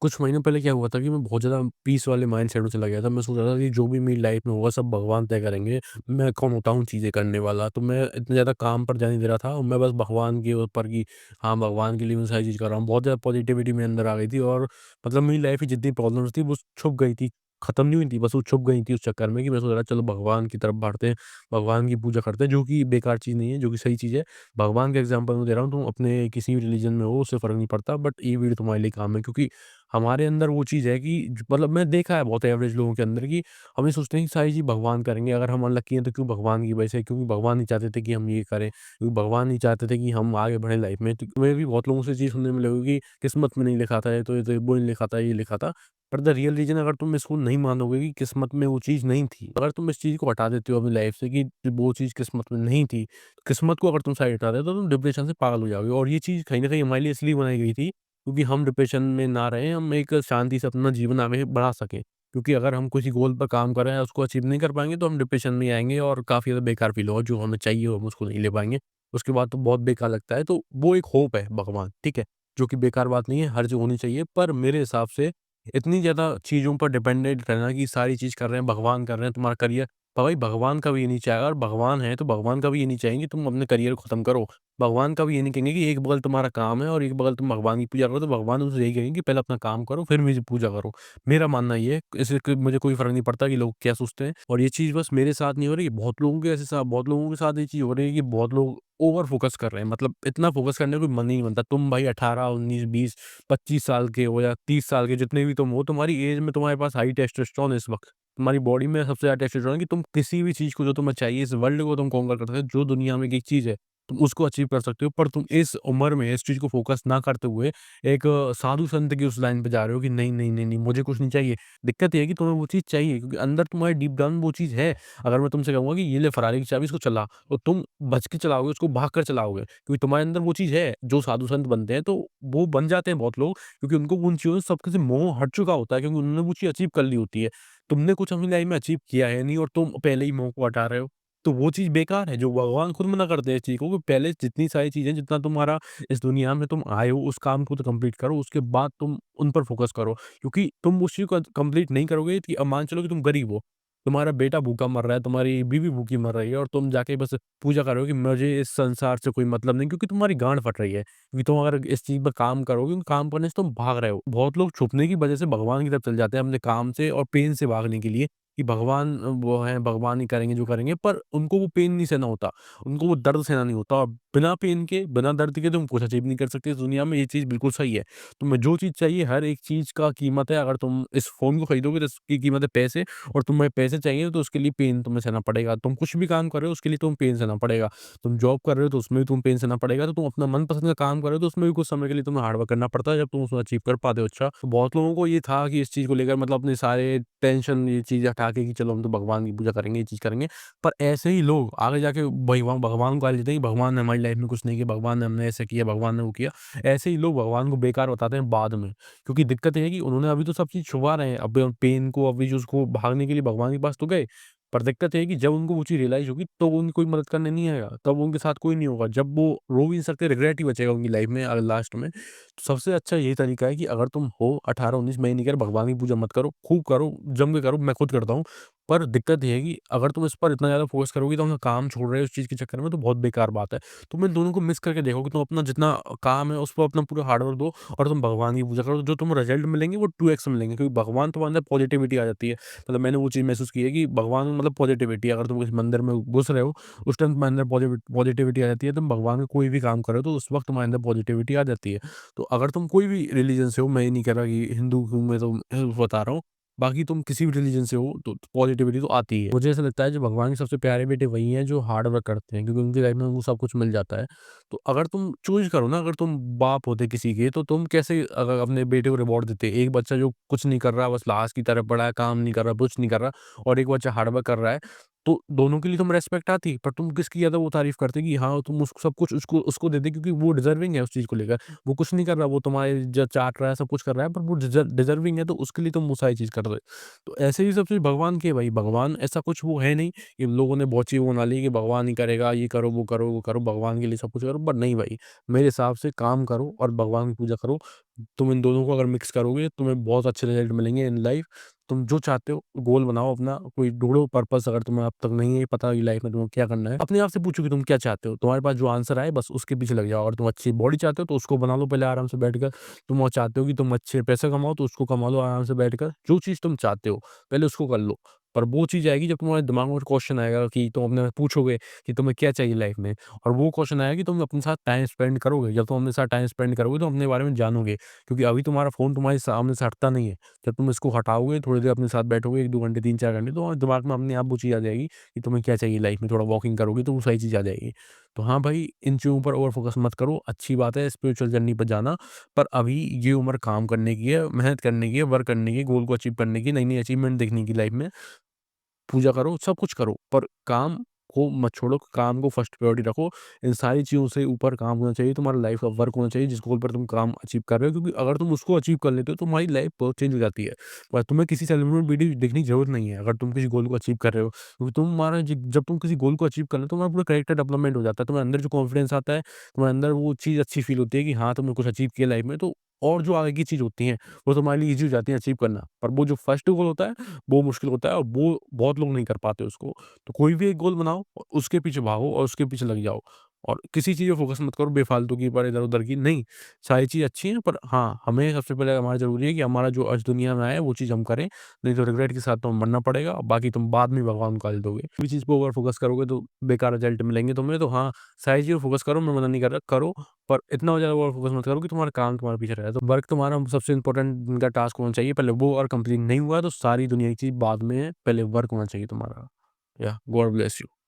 कुछ महीनों पहले क्या हुआ था कि मैं बहुत ज़्यादा पीस वाले माइंडसेट में चला गया था। मैं सोच रहा था कि जो भी मेरी लाइफ़ में होगा सब भगवान तय करेंगे। मैं कौन होता हूँ चीज़ें करने वाला। तो मैं इतना ज़्यादा काम पर ध्यान नहीं दे रहा था और मैं बस भगवान के ऊपर कि हाँ, भगवान के लिए मैं सारी चीज़ कर रहा हूँ। बहुत ज़्यादा पॉज़िटिविटी मेरे अंदर आ गई थी और मतलब मेरी लाइफ़ में जितनी प्रॉब्लम्स थी वो छुप गई थी। ख़त्म नहीं हुई थी, बस वो छुप गई थी उस चक्कर में कि मैं सोच रहा चलो भगवान की तरफ बढ़ते हैं, भगवान की पूजा करते हैं, जो कि बेकार चीज़ नहीं है, जो कि सही चीज़ है। भगवान का एग्ज़ाम्पल मैं दे रहा हूँ, तुम अपने किसी भी रिलीजन में हो उससे फ़र्क नहीं पड़ता, बट ये वीडियो तुम्हारे लिए काम है क्योंकि हमारे अंदर वो चीज़ है कि मतलब मैं देखा है बहुत एवरेज लोगों के अंदर कि हम ये सोचते हैं कि सारी चीज़ भगवान करेंगे, अगर हम अनलकी हैं तो क्यों भगवान की वजह से, क्योंकि भगवान नहीं चाहते थे कि हम ये करें, क्योंकि भगवान नहीं चाहते थे कि हम आगे बढ़ें लाइफ में। तो मैं भी बहुत लोगों से चीज़ सुनने में लगेगी कि किस्मत में नहीं लिखा था, ये तो वो नहीं लिखा था, ये लिखा था। पर द रियल रीज़न, अगर तुम इसको नहीं मानोगे कि किस्मत में वो चीज़ नहीं थी, अगर तुम इस चीज़ को हटा देते हो अपनी लाइफ से कि वो चीज़ किस्मत में नहीं थी, किस्मत को अगर तुम साइड हटा देते हो तो तुम डिप्रेशन से पागल हो जाओगे। और ये चीज़ कहीं न कहीं हमारे लिए इसलिए बनाई गई थी क्योंकि हम डिप्रेशन में ना रहें, हम एक शांति से अपना जीवन आगे बढ़ा सकें। क्योंकि अगर हम किसी गोल पर काम कर रहे हैं, उसको अचीव नहीं कर पाएँगे, तो हम डिप्रेशन में आएँगे और काफ़ी ज़्यादा बेकार फ़ील होगा, जो हमें चाहिए हो हम उसको नहीं ले पाएँगे। उसके बाद तो बहुत बेकार लगता है, तो वो एक होप है भगवान, ठीक है? जो कि बेकार बात नहीं है, हर जगह होनी चाहिए, पर मेरे हिसाब से इतनी ज़्यादा चीज़ों पर डिपेंडेंट रहना कि सारी चीज़ कर रहे हैं, भगवान कर रहे हैं, तुम्हारा करियर तो भाई भगवान का भी ये नहीं चाहेगा, और भगवान है, तो भगवान का भी ये नहीं चाहेंगे तुम अपने करियर को खत्म करो। भगवान का भी ये नहीं कहेंगे कि एक बगल तुम्हारा काम है और एक बगल तुम भगवान की पूजा करो, तो भगवान उनसे यही कहेंगे कि पहले अपना काम करो, फिर मेरी पूजा करो। मेरा मानना ये है, इससे मुझे कोई फ़र्क नहीं पड़ता कि लोग क्या सोचते हैं, और ये चीज़ बस मेरे साथ नहीं हो रही है, बहुत लोगों के ऐसे साथ बहुत लोगों के साथ ये चीज़ हो रही है कि बहुत लोग ओवर फ़ोकस कर रहे हैं। मतलब इतना फ़ोकस करने का कोई मन ही नहीं बनता। तुम भाई 18, 19, 20, 25 साल के हो या 30 साल के, जितने भी तुम हो, तुम्हारी एज में तुम्हारे पास हाई टेस्टोस्टेरोन है इस वक़्त। तुम्हारी बॉडी में सबसे ज़्यादा टेस्टोस्टेरोन है कि तुम किसी भी चीज़ को जो तुम्हें चाहिए, इस वर्ल्ड को तुम कॉन्कर कर सकते हो, जो दुनिया में एक चीज़ है, तुम उसको अचीव कर सकते हो। पर तुम इस उम्र में इस चीज़ को फ़ोकस ना करते हुए एक साधु संत की उस लाइन पे जा रहे हो कि नहीं, नहीं, नहीं, नहीं, मुझे कुछ नहीं चाहिए। दिक्कत ये है कि तुम्हें वो चीज़ चाहिए क्योंकि अंदर तुम्हारे डीप डाउन वो चीज़ है। अगर मैं तुमसे कहूँगा कि ये ले फेरारी की चाबी, इसको चला, तो तुम बच के चलाओगे, उसको भाग कर चलाओगे क्योंकि तुम्हारे अंदर वो चीज़ है। जो साधु संत बनते हैं, तो वो बन जाते हैं बहुत लोग क्योंकि उनको उन चीज़ों से सबसे मोह हट चुका होता है क्योंकि उन्होंने वो चीज़ अचीव कर ली होती है। तुमने कुछ अपनी लाइफ में अचीव किया है नहीं और तुम पहले ही मोह को हटा रहे हो, तो वो चीज़ बेकार है। जो भगवान खुद मना करते हैं इस चीज़ को कि पहले जितनी सारी चीज़ें, जितना तुम्हारा इस दुनिया में तुम आए हो, उस काम को तो कंप्लीट करो, उसके बाद तुम उन पर फोकस करो। क्योंकि तुम उस चीज़ को कंप्लीट नहीं करोगे कि अब मान चलो कि तुम गरीब हो, तुम्हारा बेटा भूखा मर रहा है, तुम्हारी बीवी भूखी मर रही है और तुम जाके बस पूजा कर रहे हो कि मुझे इस संसार से कोई मतलब नहीं, क्योंकि तुम्हारी गाँड फट रही है। क्योंकि तुम अगर इस चीज़ पे काम करोगे, उन काम करने से तुम भाग रहे हो। बहुत लोग छुपने की वजह से भगवान की तरफ चले जाते हैं अपने काम से और पेन से भागने के लिए कि भगवान वो हैं, भगवान ही करेंगे जो करेंगे, पर उनको वो पेन नहीं सहना होता, उनको वो दर्द सहना नहीं होता और बिना पेन के, बिना दर्द के तुम कुछ अचीव नहीं कर सकते इस दुनिया में, ये चीज़ बिल्कुल सही है। तुम्हें जो चीज़ चाहिए, हर एक चीज़ का कीमत है, अगर तुम इस फ़ोन को खरीदोगे तो इसकी कीमत है पैसे, और तुम्हें पैसे चाहिए तो उसके लिए पेन तुम्हें सहना पड़ेगा। तुम कुछ भी काम कर रहे हो उसके लिए तुम्हें पेन सहना पड़ेगा। तुम जॉब कर रहे हो तो उसमें भी तुम्हें पेन सहना पड़ेगा। तो तुम अपना मनपसंद का काम कर रहे हो तो उसमें भी कुछ समय के लिए तुम्हें हार्ड वर्क करना पड़ता है, जब तुम उसको अचीव कर पाते हो। अच्छा, तो बहुत लोगों को ये था कि इस चीज़ को लेकर मतलब अपने सारे टेंशन, ये चीज़ हटा के कि चलो हम तो भगवान की पूजा करेंगे, ये चीज़ करेंगे। पर ऐसे ही लोग आगे जाके भगवान को गाली देते हैं कि भगवान ने हमारी लाइफ में कुछ नहीं किया, भगवान ने हमने ऐसा किया, भगवान ने वो किया। ऐसे ही लोग भगवान को बेकार बताते हैं बाद में। क्योंकि दिक्कत ये है कि उन्होंने अभी तो सब चीज़ छुपा रहे हैं। अब पेन को, अभी जो उसको भागने के लिए भगवान के पास तो गए। पर दिक्कत ये है कि जब उनको वो चीज़ रियलाइज़ होगी तो उनकी कोई मदद करने नहीं आएगा। तब उनके साथ कोई नहीं होगा। जब वो रो भी नहीं सकते, रिग्रेट ही बचेगा उनकी लाइफ़ में लास्ट में। तो सबसे अच्छा यही तरीका है कि अगर तुम हो 18-19, मैं ये नहीं कह रहा भगवान की पूजा मत करो। खूब करो, जम के करो, मैं खुद करता हूँ। पर दिक्कत ये है कि अगर तुम इस पर इतना ज़्यादा फ़ोकस करोगे तो अपना काम छोड़ रहे हो इस चीज़ के चक्कर में, तो बहुत बेकार बात है। तुम इन दोनों को मिक्स करके देखो कि तुम अपना जितना काम है उस पर अपना पूरा हार्ड वर्क दो और तुम भगवान की पूजा करो, जो तुम्हें रिजल्ट मिलेंगे वो 2x मिलेंगे, क्योंकि भगवान तुम्हारे अंदर पॉजिटिविटी आ जाती है। मतलब मैंने वो चीज़ महसूस की है कि भगवान मतलब पॉजिटिविटी, अगर तुम किसी मंदिर में घुस रहे हो, उस टाइम तुम्हारे अंदर पॉजिटिविटी आ जाती है, तुम भगवान का कोई भी काम कर रहे हो तो उस वक़्त तुम्हारे अंदर पॉजिटिविटी आ जाती है। तो अगर तुम कोई भी रिलीजन से हो, मैं ये नहीं कह रहा कि हिंदू हूँ मैं, तो बता रहा हूँ। बाकी तुम किसी भी रिलीजन से हो तो पॉजिटिविटी तो आती ही है। मुझे ऐसा लगता है जो भगवान के सबसे प्यारे बेटे वही हैं जो हार्ड वर्क करते हैं, क्योंकि उनकी लाइफ में उनको सब कुछ मिल जाता है। तो अगर तुम चूज़ करो ना, अगर तुम बाप होते किसी के, तो तुम कैसे अगर अपने बेटे को रिवॉर्ड देते? एक बच्चा जो कुछ नहीं कर रहा, बस लाश की तरह पड़ा है, काम नहीं कर रहा, कुछ नहीं कर रहा, और एक बच्चा हार्ड वर्क कर रहा है। तो दोनों के लिए तुम्हें रिस्पेक्ट आती, पर तुम किसकी ज़्यादा वो तारीफ़ करते कि हाँ, तुम उस सब कुछ उसको उसको दे दे क्योंकि वो डिज़र्विंग है उस चीज़ को लेकर। वो कुछ नहीं कर रहा, वो तुम्हारी इज़्ज़त चाट रहा है, सब कुछ कर रहा है, पर वो डिज़र्विंग है, तो उसके लिए तुम वो सारी चीज़ कर रहे हो। तो ऐसे ही सब चीज़ भगवान की है भाई, भगवान ऐसा कुछ वो है नहीं कि लोगों ने बहुत चीज़ वो बना ली कि भगवान ही करेगा, ये करो, वो करो, वो करो, भगवान के लिए सब कुछ करो, बट नहीं भाई, मेरे हिसाब से काम करो और भगवान की पूजा करो। तुम इन दोनों को अगर मिक्स करोगे, तुम्हें बहुत अच्छे रिज़ल्ट मिलेंगे इन लाइफ़। तुम जो चाहते हो गोल बनाओ अपना, कोई ढूँढो पर्पस अगर तुम्हें अब तक नहीं है पता कि लाइफ़ में तुम्हें क्या करना है। अपने आप से पूछो कि तुम क्या चाहते हो? तुम्हारे पास जो आंसर आए बस उसके पीछे लग जाओ। अगर तुम अच्छी बॉडी चाहते हो तो उसको बना लो पहले आराम से बैठकर। तुम और चाहते हो कि तुम अच्छे पैसे कमाओ तो उसको कमा लो आराम से बैठकर। जो चीज़ तुम चाहते हो पहले उसको कर लो। पर वो चीज़ आएगी जब तुम्हारे दिमाग में क्वेश्चन आएगा कि तुम अपने पूछोगे कि तुम्हें क्या चाहिए लाइफ़ में? और वो क्वेश्चन आएगा कि तुम अपने साथ टाइम स्पेंड करोगे। जब तुम अपने साथ टाइम स्पेंड करोगे तो अपने बारे में जानोगे। क्योंकि अभी तुम्हारा फ़ोन तुम्हारे सामने से हटता नहीं है। जब तुम इसको हटाओगे, थोड़ी देर अपने साथ बैठोगे 1-2 घंटे, 3-4 घंटे, तो तुम्हारे दिमाग में अपने आप वो चीज़ आ जाएगी कि तुम्हें क्या चाहिए लाइफ़ में, थोड़ा वॉकिंग करोगे तो वो सही चीज़ आ जाएगी। तो हाँ भाई, इन चीज़ों पर ओवर फ़ोकस मत करो, अच्छी बात है स्पिरिचुअल जर्नी पर जाना, पर अभी ये उम्र काम करने की है, मेहनत करने की है, वर्क करने की है, गोल को अचीव करने की, नई-नई अचीवमेंट देखने की लाइफ़ में। पूजा करो, सब कुछ करो, पर काम को मत छोड़ो, काम को फर्स्ट प्रायोरिटी रखो। इन सारी चीज़ों से ऊपर काम होना चाहिए, तुम्हारा लाइफ़ का वर्क होना चाहिए, जिस गोल पर तुम काम अचीव कर रहे हो, क्योंकि अगर तुम उसको अचीव कर लेते हो, तो तुम्हारी लाइफ़ बहुत चेंज हो जाती है। पर तुम्हें किसी सेलिब्रिटी वीडियो देखने की ज़रूरत नहीं है, अगर तुम किसी गोल को अचीव कर रहे हो। क्योंकि तुम्हारा ज जब तुम किसी गोल को अचीव कर लेते हो, तुम्हारा पूरा कैरेक्टर डेवलपमेंट हो जाता है, तुम्हारे अंदर जो कॉन्फिडेंस आता है, तुम्हारे अंदर वो चीज़ अच्छी फ़ील होती है कि हाँ, तुमने कुछ अचीव किया लाइफ़ में, तो और जो आगे की चीज़ होती हैं, वो तुम्हारे लिए ईज़ी हो जाती है अचीव करना। पर वो जो फर्स्ट गोल होता है, वो मुश्किल होता है और वो बहुत लोग नहीं कर पाते उसको। तो कोई भी एक गोल बनाओ और उसके पीछे भागो और उसके पीछे लग जाओ और किसी चीज़ पे फ़ोकस मत करो बेफ़ालतू की पर इधर-उधर की, नहीं, सारी चीज़ अच्छी है पर हाँ, हमें सबसे पहले हमारा ज़रूरी है कि हमारा जो आज दुनिया में आए हैं वो चीज़ हम करें, नहीं तो रिग्रेट के साथ तो मरना पड़ेगा, बाकी तुम बाद में भगवान को गाली दोगे। किसी चीज़ पे ओवर फ़ोकस करोगे तो बेकार रिज़ल्ट मिलेंगे तुम्हें, तो हाँ, सारी चीज़ पे फ़ोकस करो, मैं मना नहीं कर रहा, करो, पर इतना ज़्यादा ओवर फ़ोकस मत करो कि तुम्हारा काम तुम्हारे पीछे रहे। तो वर्क तुम्हारा सबसे इम्पोर्टेंट उनका टास्क होना चाहिए, पहले वो और कंप्लीट नहीं हुआ तो सारी दुनिया की चीज़ बाद में है, पहले वर्क होना चाहिए तुम्हारा। Yeah, God bless you.